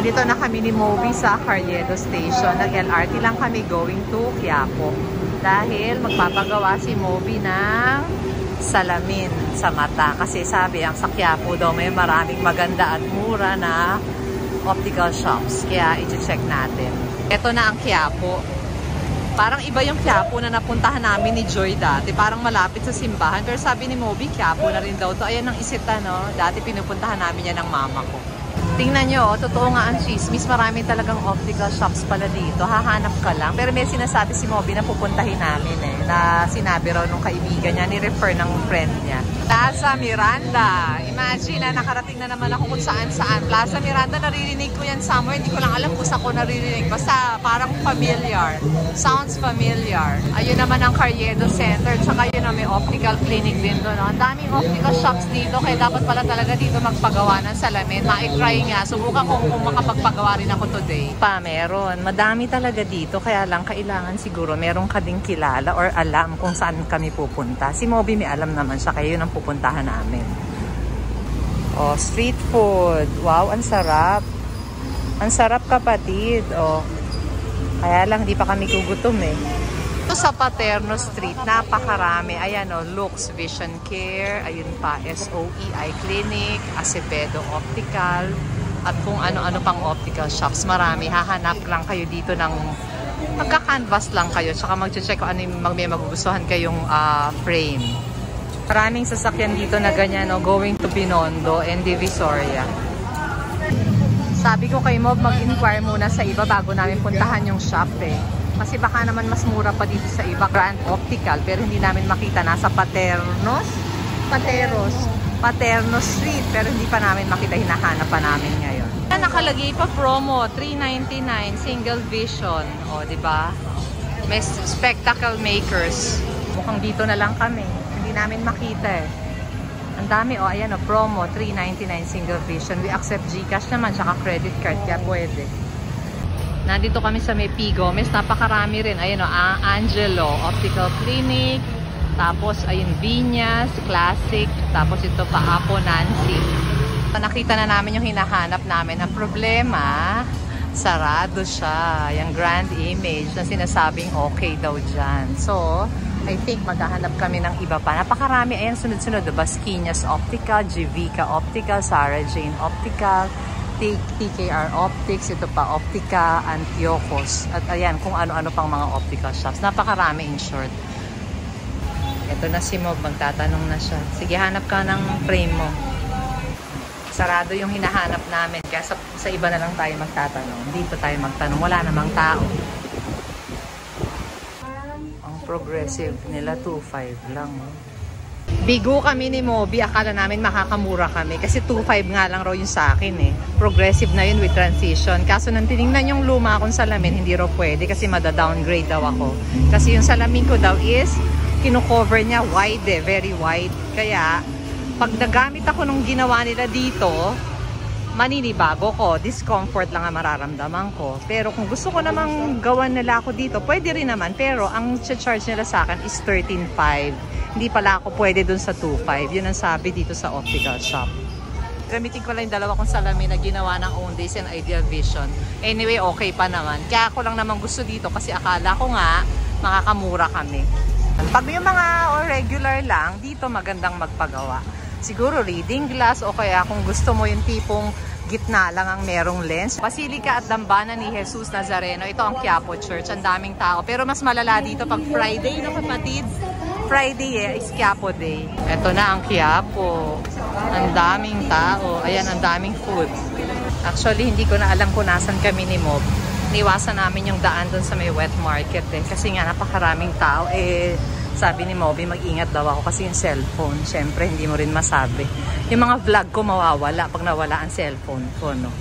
Nandito na kami ni Moby sa Carriedo Station. Nag-LRT lang kami going to Quiapo. Dahil magpapagawa si Moby ng salamin sa mata. Kasi sabi, ang sa Quiapo daw may maraming maganda at mura na optical shops. Kaya i-check natin. Ito na ang Quiapo. Parang iba yung Quiapo na napuntahan namin ni Joy dati. Parang malapit sa simbahan. Pero sabi ni Moby, Quiapo na rin daw to. Ayan ang Isita, no? Dati pinupuntahan namin yan ng mama ko. Tingnan nyo, totoo nga ang chismis. Marami talagang optical shops pala dito. Hahanap ka lang. Pero may sinasabi si Moby na pupuntahin namin eh. Na sinabi raw nung kaibigan niya, ni-refer ng friend niya. Plaza Miranda. Imagine na nakarating na naman ako kung saan-saan. Plaza Miranda, naririnig ko yan somewhere. Hindi ko lang alam kung saan ko naririnig. Basta parang familiar. Sounds familiar. Ayun naman ang Carriedo Center. Tsaka yun may optical clinic din doon. Ang daming optical shops dito. Kaya dapat pala talaga dito magpagawa ng salamin. Ma-try nga. Subukan ko kung makapagpagawa rin ako today. Meron. Madami talaga dito. Kaya lang kailangan siguro meron ka ding kilala or alam kung saan kami pupunta. Si Moby may alam naman siya. Kaya yun ang pupuntahan namin. Oh, street food. Wow, ang sarap. Ang sarap, kapatid. Oh. Kaya lang, di pa kami gugutom eh. Ito sa Paterno Street, napakarami. Ayan o, Lux Vision Care. Ayun pa, SOE Eye Clinic, Acevedo Optical. At kung ano-ano pang optical shops. Marami. Hahanap lang kayo dito ng magka-canvas lang kayo. Tsaka mag-check kung ano yung may magugustuhan kayong frame. Maraming sasakyan dito na ganyan, no? Going to Binondo and Divisoria. Sabi ko kay Mob, mag-inquire muna sa iba bago namin puntahan yung shop eh. Kasi baka naman mas mura pa dito sa iba. Grand Optical, pero hindi namin makita. Nasa Paterno Street, pero hindi pa namin makita. Hinahanap pa namin ngayon. Nakalagay pa promo, $3.99 single vision. O, diba? May spectacle makers. Mukhang dito na lang kami. Hindi namin makita eh. Ang dami, o, ayan o, promo, $3.99 single vision. We accept GCash naman, tsaka credit card, kaya pwede. Nandito kami sa may P. Gomez, napakarami rin. Ayan o, Angelo Optical Clinic. Tapos, ayun, Viñas, Classic. Tapos ito pa, Apo Nancy. Nakita na namin yung hinahanap namin. Ang problema, sarado siya. Yung Grand Image na sinasabing okay daw dyan. So, I think maghahanap kami ng iba pa. Napakarami. Ayan, sunod-sunod. Basquinas Optical, Jivica Optical, Sarah Jane Optical, TKR Optics, ito pa, Optica, Antiochos. At ayan, kung ano-ano pang mga optical shops. Napakarami in short. Ito na si Mob, magtatanong na siya. Sige, hanap ka ng frame mo. Sarado yung hinahanap namin. Kaya sa iba na lang tayo magtatanong. Dito tayo magtanong. Wala namang tao. Ang progressive nila, 2.5 lang. Bigo kami ni Moby, akala namin makakamura kami kasi 2.5 nga lang raw yung sa akin eh. Progressive na yun with transition. Kaso nang tinignan yung luma akong salamin, hindi raw pwede kasi mada-downgrade daw ako. Kasi yung salamin ko daw is, kino-cover niya wide eh, very wide. Kaya, pag nagamit ako nung ginawa nila dito, maninibago ko. Discomfort lang ang mararamdaman ko. Pero kung gusto ko namang gawan nila ako dito, pwede rin naman. Pero ang charge nila sa akin is 13.5. Hindi pala ako pwede dun sa 2.5. Yun ang sabi dito sa optical shop. Gamitin ko lang yung dalawa kong salamin na ginawa ng Owndays and Ideal Vision. Anyway, okay pa naman. Kaya ako lang naman gusto dito kasi akala ko nga makakamura kami. Pag yung mga regular lang, dito magandang magpagawa. Siguro reading glass o kaya kung gusto mo yung tipong gitna lang ang merong lens. Basilica at Dambana ni Jesus Nazareno. Ito ang Quiapo Church. Ang daming tao. Pero mas malala dito pag Friday, no kapatid? Friday is Quiapo Day. Ito na ang Quiapo. Ang daming tao. Ayan, ang daming food. Actually, hindi ko na alam kung nasan kami ni Mob. Niwasan namin yung daan dun sa may wet market eh. Kasi nga napakaraming tao. Sabi ni Moby, mag-ingat daw ako kasi yung cellphone. Siyempre, hindi mo rin masabi. Yung mga vlog ko mawawala pag nawala ang cellphone ko, no?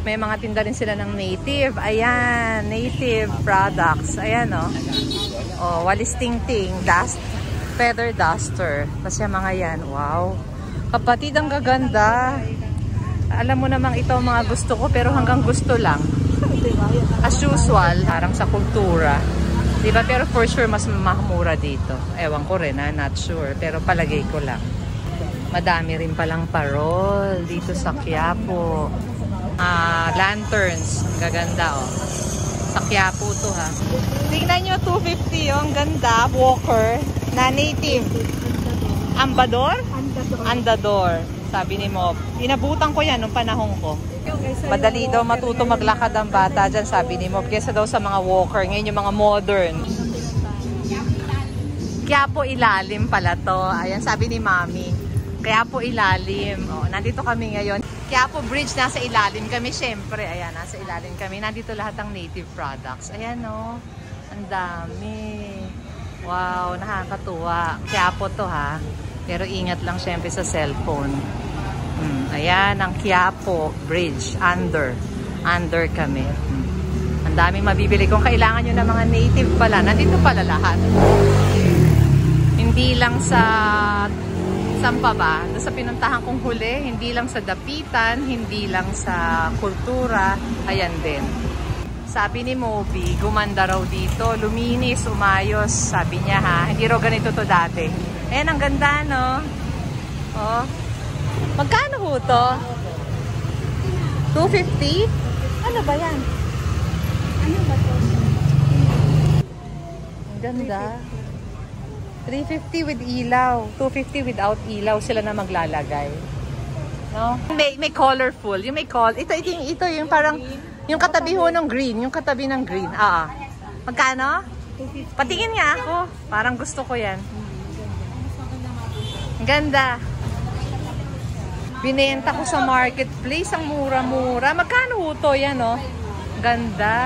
May mga tinda rin sila ng native. Ayan, native products. Ayan, no? Oh, walis ting-ting, feather duster. Kasi mga yan, wow. Kapatid, ang gaganda. Alam mo namang ito ang mga gusto ko, pero hanggang gusto lang. As usual, parang sa kultura. Diba? Pero for sure, mas mamura dito. Ewan ko rin, not sure. Pero palagay ko lang. Madami rin palang parol dito sa Quiapo. Lanterns. Ang gaganda, oh. Sa Quiapo to, ha. Tingnan nyo, 250 yung ganda. Walker na native. Ambador? Andador. Sabi ni Mob. Inabutan ko yan nung panahon ko. Madali daw matuto maglakad ang bata dyan, sabi ni Mob. Kesa daw sa mga walker. Ngayon yung mga modern. Quiapo ilalim pala to. Ayan, sabi ni Mami. Quiapo ilalim. Oh, nandito kami ngayon. Quiapo Bridge, nasa ilalim kami. Siyempre, ayan, nasa ilalim kami. Nandito lahat ng native products. Ayan, oh. Ang dami. Wow, nakakatuwa. Quiapo to, ha. Pero ingat lang siyempre sa cellphone. Ayan, ang Quiapo Bridge. Under kami. Ang daming mabibili. Kung kailangan nyo ng mga native pala, nandito pala lahat. Hindi lang sa... Saan pa ba? Doon sa pinuntahan kong huli, hindi lang sa Dapitan, hindi lang sa Kultura, ayan din. Sabi ni Moby, gumanda raw dito, luminis, umayos, sabi niya ha. Hindi raw ganito to dati. Ayan, ang ganda, no? Oh. Magkano ho to? 250? Ano ba yan? Ano ba to? Ang ganda. 350 with ilaw. 250 without ilaw. Sila na maglalagay. No? May colorful. Yung may ito yung parang yung katabi ho ng green. Yung katabi ng green. Magkano? 250. Patingin nga ako. Parang gusto ko yan. Ang ganda. Binenta ko sa marketplace. Ang mura-mura. Magkano ho to yan, no? Ganda.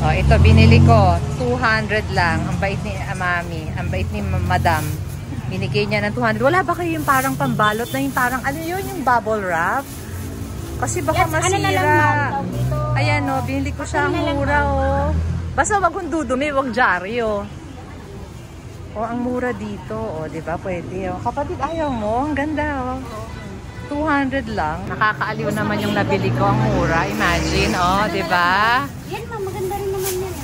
Oh, ito binili ko, 200 lang. Ang bait ni Mami, ang bait ni Madam. Binigay niya ng 200. Wala ba kayo yung parang pambalot na yung parang, ano yun, yung bubble wrap? Kasi baka masira. Ayan, oh, binili ko siya ang mura, oh. Basta wag kong dudumi, wag dyaryo. Oh, ang mura dito, oh, di ba? Pwede, oh. Kapatid, ayaw mo, ang ganda, oh. 200 lang. Nakakaaliw naman yung nabili ko, ang mura. Imagine, oh, di ba? Yan, maganda rin naman yan.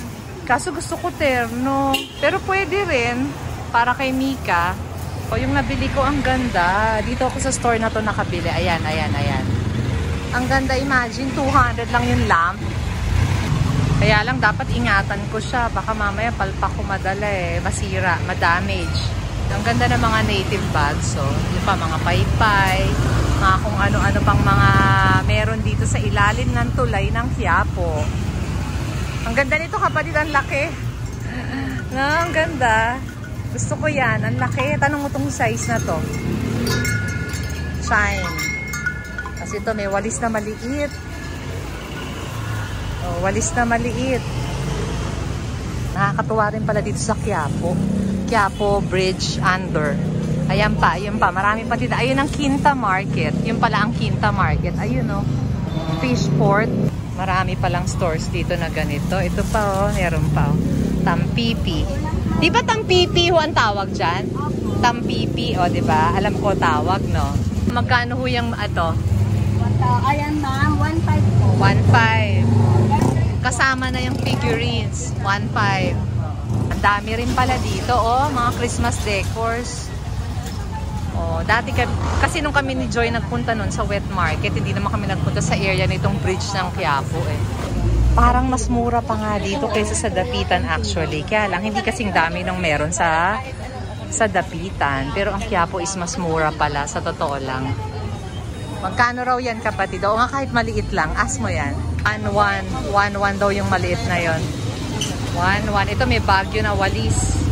Kaso gusto ko terno. Pero pwede rin. Para kay Mika. O yung nabili ko, ang ganda. Dito ako sa store na to nakabili. Ayan, ayan, ayan. Ang ganda, imagine. 200 lang yung lamp. Kaya lang, dapat ingatan ko siya. Baka mamaya palpak ko madala eh. Masira, madamage. Ang ganda ng mga native bags. So, yung pa, mga paypay. Mga kung ano-ano pang mga meron dito sa ilalim ng tulay ng Quiapo. Ang ganda nito, kapatid, ang laki. No, ang ganda. Gusto ko yan, ang laki. Tanong mo tong size na to. Shine. Kasi ito may walis na maliit. Oh, walis na maliit. Nakakatuwa rin pala dito sa Quiapo. Quiapo Bridge Under. Ayan pa, ayun pa. Marami pa dito. Ayun ang Quinta Market. Yun pala ang Quinta Market. Ayun, oh. Fishport. Marami palang stores dito na ganito. Ito pa, oh. Meron pa, oh. Tampipi. Di ba Tampipi ho ang tawag dyan? Tampipi, oh, di ba? Alam ko tawag, no? Magkano ho yung ito? Ayan ma'am, 1.5 po. 1.5. Kasama na yung figurines. 1.5. Ang dami rin pala dito, oh. Mga Christmas decors. Oh, dati kasi nung kami ni Joy nagpunta nun sa wet market, hindi naman kami nagpunta sa area nitong bridge ng Quiapo eh. Parang mas mura pa nga dito kaysa sa Dapitan actually. Kaya lang, hindi kasing dami nung meron sa Dapitan. Pero ang Quiapo is mas mura pala, sa totoo lang. Magkano raw yan, kapatid? O nga kahit maliit lang, ask mo yan. 1.1 daw yung maliit na yon. 1.1. Ito may Baguio na walis.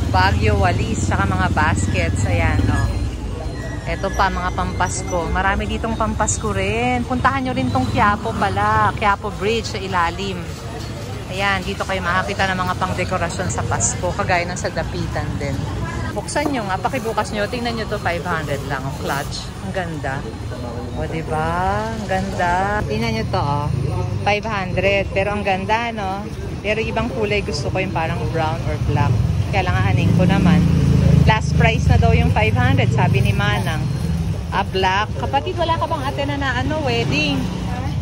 Baguio walis, saka mga baskets. Ayan, oh. Ito pa, mga pampasko. Marami ditong pampasko rin. Puntahan nyo rin tong Quiapo pala. Quiapo Bridge sa ilalim. Ayan, dito kayo makakita ng mga pang-dekorasyon sa Pasko. Kagaya ng sa Dapitan din. Buksan nyo nga, pakibukas nyo. Tingnan nyo to, 500 lang. Ang clutch. Ang ganda. O, diba? Ang ganda. Tingnan nyo to, oh. 500. Pero ang ganda, no? Pero ibang kulay gusto ko yung parang brown or black. Kaya lang aaning ko naman. Last price na daw yung 500, sabi ni Manang. Black. Kapatid, wala ka bang atena na wedding?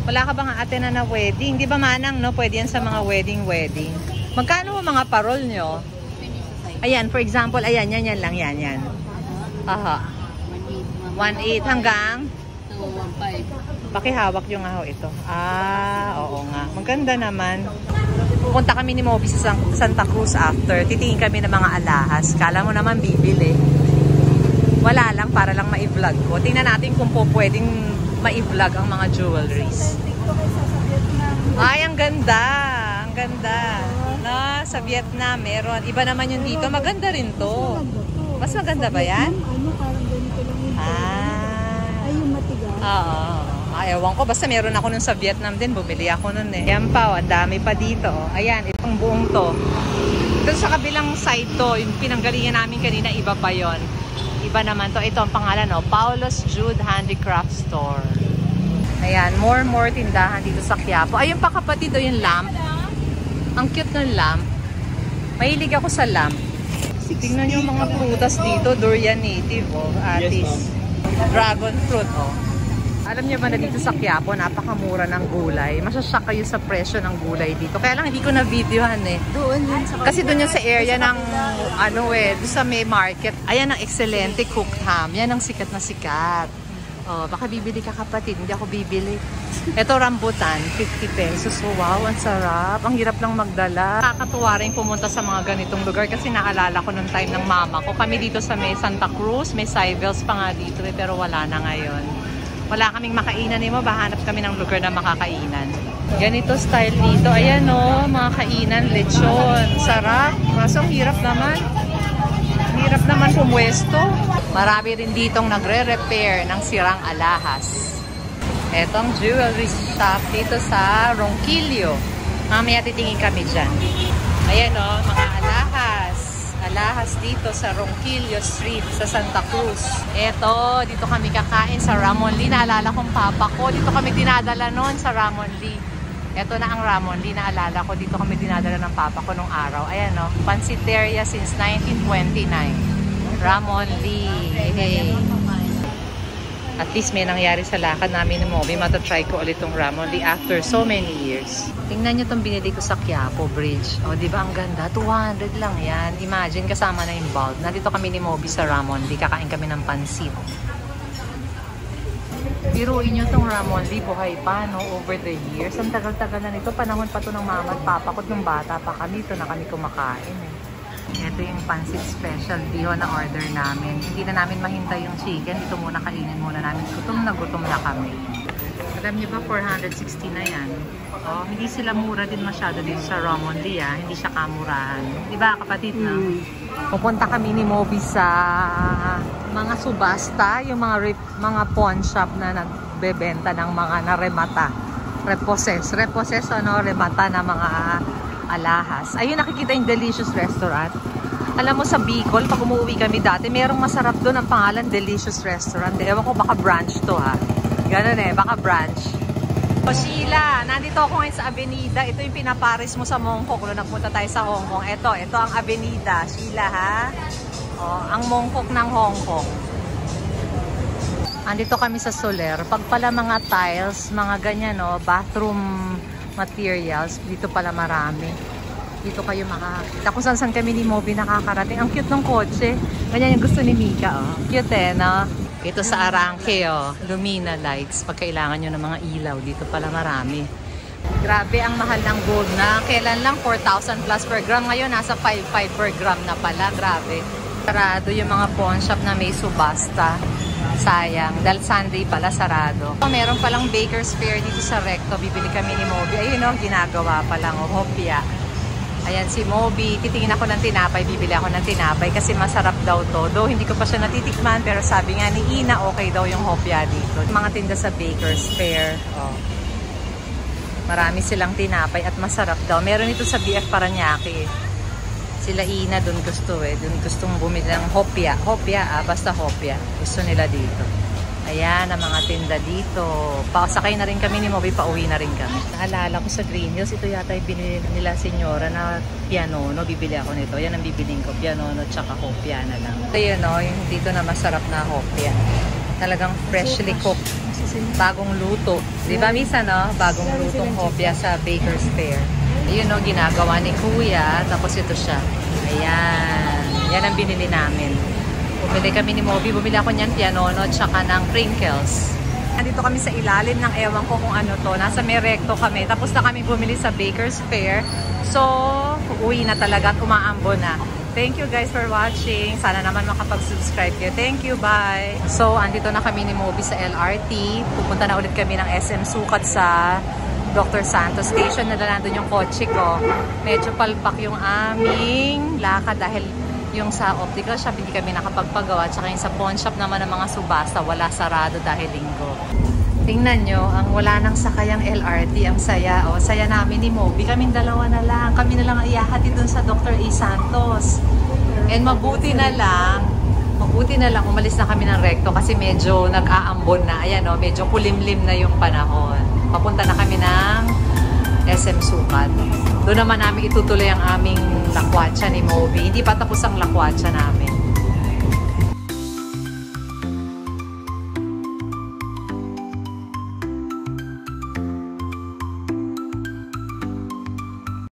Wala ka bang atena na wedding? Di ba Manang, no? Pwede yan sa mga wedding. Magkano mga parol nyo? Ayan, for example, ayan, yan lang, yan. Aha. 1.8 hanggang? 1.5. Pakihawak yung nga ho ito. Oo nga. Maganda naman. Pupunta kami ni Moby sa Santa Cruz after. Titingin kami ng mga alahas. Kala mo naman bibili. Wala lang, para lang ma-vlog ko. Tingnan natin kung po pwedeng ma-vlog ang mga jewelries. Ay, ang ganda. Ang ganda. No, sa Vietnam meron. Iba naman yung dito. Maganda rin to. Mas maganda ba yan? Ano, parang ganito lang yung ay, yung matigas. Oo. Ewan ko, basta meron ako nun sa Vietnam din, bumili ako nun eh. Yan pa, ang dami pa dito. Ayan, itong buong to. Ito sa kabilang side to, yung pinanggalingan namin kanina, iba pa yon. Iba naman to. Ito ang pangalan, Paolo's Jude Handicraft Store. Ayan, more tindahan dito sa Quiapo. Ayun pa kapatid, yung lamp. Ang cute ng lamp. Mahilig ako sa lamp. Tingnan nyo mga prutas dito, durian native, atis. Dragon fruit, Alam niyo ba na dito sa Quiapo, napakamura ng gulay. Masashock kayo sa presyo ng gulay dito. Kaya lang hindi ko na videohan eh. Doon yun sa kasi doon yun sa area ng doon sa may market. Ayan ang excelente cooked ham. Yan ang sikat na sikat. Baka bibili ka kapatid. Hindi ako bibili. Ito rambutan, 50 pesos. So, wow, ang sarap. Ang hirap lang magdala. Nakakatuwa rin pumunta sa mga ganitong lugar kasi naalala ko nung time ng mama ko. Kami dito sa may Santa Cruz, may Cybels pa nga dito pero wala na ngayon. Wala kaming makainan mo, bahanap kami ng lugar na makakainan. Ganito style dito. Ayan mga kainan, lechon. Sarap. Kaso hirap naman. Hirap naman pumwesto. Marami rin ditong nagre-repair ng sirang alahas. Etong jewelry shop dito sa Ronquillo. Mamaya titingin kami dyan. Ayan mga alahas. Alahas dito sa Ronquillo Street sa Santa Cruz. Eto, dito kami kakain sa Ramon Lee. Naalala kong papa ko. Dito kami dinadala noon sa Ramon Lee. Eto na ang Ramon Lee. Naalala ko. Dito kami dinadala ng papa ko nung araw. Ayan Pansiteria since 1929. Ramon Lee. Hey. At least may nangyari sa lakad namin ni Moby. Matatry ko ulit tong Ramon Lee after so many years. Tingnan nyo itong binili ko sa Quiapo Bridge. Diba ang ganda? 200 lang yan. Imagine, kasama na yung bulb. Nandito kami ni Moby sa Ramon Lee. Kakain kami ng pansit. Biruin nyo itong Ramon Lee. Buhay pa, over the years. Ang tagal-tagal na nito. Panahon pa to ng mama at papa ko. Nung bata pa kami, ito na kami kumakain Ito yung pansit special diho na order namin. Hindi na namin mahintay yung chicken. Ito muna kainin muna namin. Gutom na kami. Alam niyo ba, 460 na yan. Hindi sila mura din masyado dito sa Ramon Lee. Hindi siya kamurahan. Diba kapatid na? Pupunta kami ni Moby sa mga subasta. Yung mga pawn shop na nagbebenta ng mga naremata. Repossess, remata na mga alahas. Ayun, nakikita yung Delicious Restaurant. Alam mo sa Bicol, pag umuwi kami dati, merong masarap doon ang pangalan Delicious Restaurant. Ewan ko, baka branch to Ganun baka branch. Sheila, nandito ako ngayon sa Avenida. Ito yung pinaparis mo sa Mongkok. Nung nagpunta tayo sa Hong Kong. Ito ang Avenida. Sheila ang Mongkok ng Hong Kong. Andito kami sa Soler. Pag pala mga tiles, mga ganyan bathroom materials, dito pala marami. Dito kayo makakita kung saan kami ni Moby nakakarating. Ang cute ng kotse. Ganyan yung gusto ni Mika. Cute Ito sa Arangke Lumina lights. Pag kailangan nyo ng mga ilaw, dito pala marami. Grabe ang mahal ng gold na. Kailan lang 4,000 plus per gram. Ngayon nasa 5,500 per gram na pala. Grabe. Sarado yung mga pawn shop na may subasta. Sayang. Dahil Sunday pala sarado. Meron palang Baker's Fair dito sa Recto. Bibili kami ni Moby. Ayun ginagawa palang hopya. Ayan si Moby. Titingin ako ng tinapay. Bibili ako ng tinapay kasi masarap daw to. Though hindi ko pa siya natitikman pero sabi nga ni Ina okay daw yung hopya dito. Mga tinda sa Baker's Fair. Marami silang tinapay at masarap daw. Meron ito sa BF Paranaque. Sila Ina doon gusto Doon gustong bumili ng hopya. Basta hopya. Gusto nila dito. Ayan, ang mga tinda dito. Pasakay na rin kami ni Moby, pauwi na rin kami. Naalala ko sa Green Hills, ito yata yung binili nila senyora na pianono. Bibili ako nito. Yan ang bibiling ko. Pianono tsaka hopya na lang. Ito yun, yung dito na masarap na hopya. Talagang freshly cooked. Bagong luto. Diba, Misa, Bagong lutong hopya sa Baker's Fair. Ayun, ginagawa ni Kuya. Tapos ito siya. Ayan. Yan ang binili namin. Bumili kami ni Moby. Bumili ako niyan pianono tsaka ng crinkles. Nandito kami sa ilalim ng ewan ko kung ano to. Nasa may recto kami. Tapos na kami bumili sa Baker's Fair. So, uwi na talaga at umaambo na. Thank you guys for watching. Sana naman makapag-subscribe kayo. Thank you, bye! So, andito na kami ni Moby sa LRT. Pupunta na ulit kami ng SM Sukat sa Dr. Santos Station. Nandun yung kotse ko. Medyo palpak yung aming lakad dahil yung sa optical shop hindi kami nakapagpagawa. Tsaka yung sa pawn shop naman ng mga subasta, wala, sarado dahil linggo. Tingnan nyo, ang wala nang sakayang LRT, ang saya. O, saya namin ni Moby. Kaming dalawa na lang. Kami na lang ang iahati dun sa Dr. A. Santos. And mabuti na lang umalis na kami ng recto kasi medyo nag-aambon na. Ayan o, medyo kulimlim na yung panahon. Papunta na kami ng SM Sukat. Doon naman namin itutuloy ang aming lakwatsa ni Moby. Hindi pa tapos ang lakwatsa